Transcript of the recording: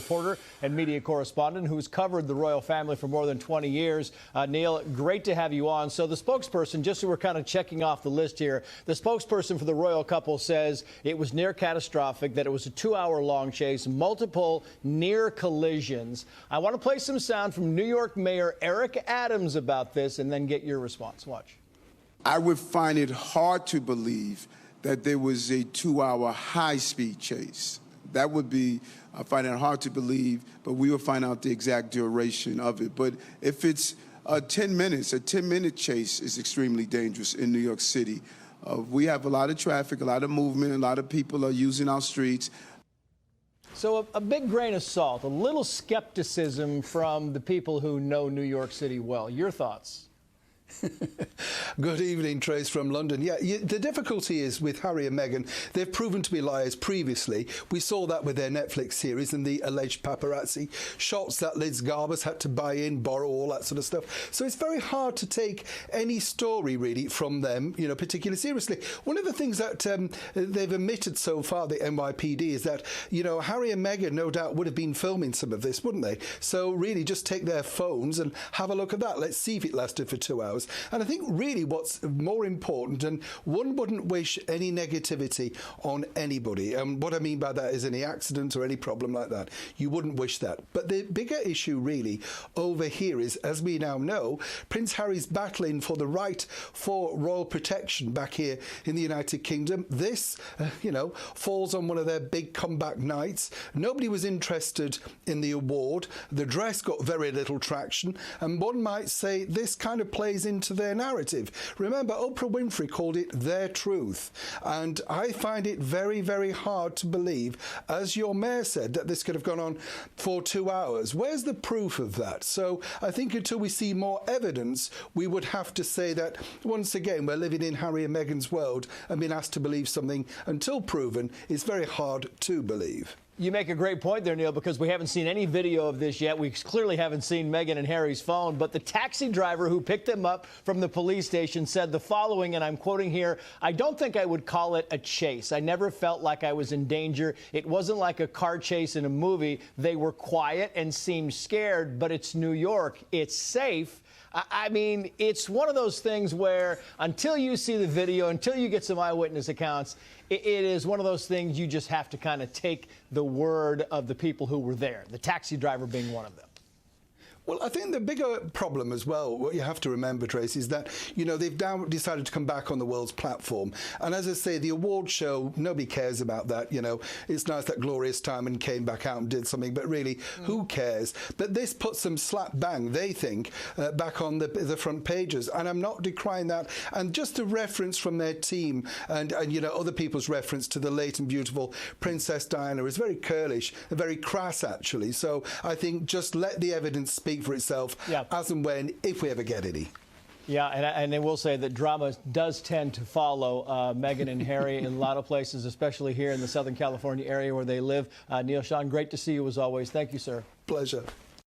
reporter and media correspondent who's covered the royal family for more than 20 years. Neil, great to have you on. So the spokesperson, just so we're kind of checking off the list here, the spokesperson for the royal couple says it was near catastrophic, that it was a 2-hour-long chase, multiple near collisions. I want to play some sound from New York Mayor Eric Adams about this and then get your response. Watch. I would find it hard to believe that there was a 2-hour high-speed chase. That would be, I find it hard to believe, but we will find out the exact duration of it. But if it's 10 minutes, a 10-minute chase is extremely dangerous in New York City. We have a lot of traffic, a lot of movement, a lot of people are using our streets. So a big grain of salt, a little skepticism from the people who know New York City well. Your thoughts? Good evening, Trace from London. Yeah, the difficulty is with Harry and Meghan, they've proven to be liars previously. We saw that with their Netflix series and the alleged paparazzi shots that Liz Garbus had to buy in, borrow, all that sort of stuff. So it's very hard to take any story really from them, you know, particularly seriously. One of the things that they've admitted so far, the NYPD, is that, you know, Harry and Meghan no doubt would have been filming some of this, wouldn't they? So really just take their phones and have a look at that. Let's see if it lasted for 2 hours. And I think really what's more important, and one wouldn't wish any negativity on anybody, and what I mean by that is any accident or any problem like that. You wouldn't wish that. But the bigger issue really over here is, as we now know, Prince Harry's battling for the right for royal protection back here in the United Kingdom. This, you know, falls on one of their big comeback nights. Nobody was interested in the award. The dress got very little traction, and one might say this kind of plays into their narrative. Remember, Oprah Winfrey called it their truth, and I find it very, very hard to believe, as your mayor said, that this could have gone on for 2 hours. Where's the proof of that? So I think until we see more evidence, we would have to say that, once again, we're living in Harry and Meghan's world and being asked to believe something until proven is very hard to believe. You make a great point there, Neil, because we haven't seen any video of this yet. We clearly haven't seen Meghan and Harry's phone, but the taxi driver who picked them up from the police station said the following, and I'm quoting here, "I don't think I would call it a chase. I never felt like I was in danger. It wasn't like a car chase in a movie. They were quiet and seemed scared, but it's New York. It's safe." I mean, it's one of those things where until you see the video, until you get some eyewitness accounts, it is one of those things you just have to kind of take the word of the people who were there, the taxi driver being one of them. Well, I think the bigger problem as well, what you have to remember, Trace, is that, you know, they've now decided to come back on the world's platform. And as I say, the award show, nobody cares about that. You know, it's nice that Gloria Steinem came back out and did something, but really, who cares? But this puts them slap bang, they think, back on the front pages. And I'm not decrying that. And just a reference from their team and, you know, other people's reference to the late and beautiful Princess Diana is very curlish, very crass, actually. So I think just let the evidence speak for itself, as and when, if we ever get any. Yeah, and I will say that drama does tend to follow Meghan and Harry in a lot of places, especially here in the Southern California area where they live. Neil, Sean, great to see you as always. Thank you, sir. Pleasure.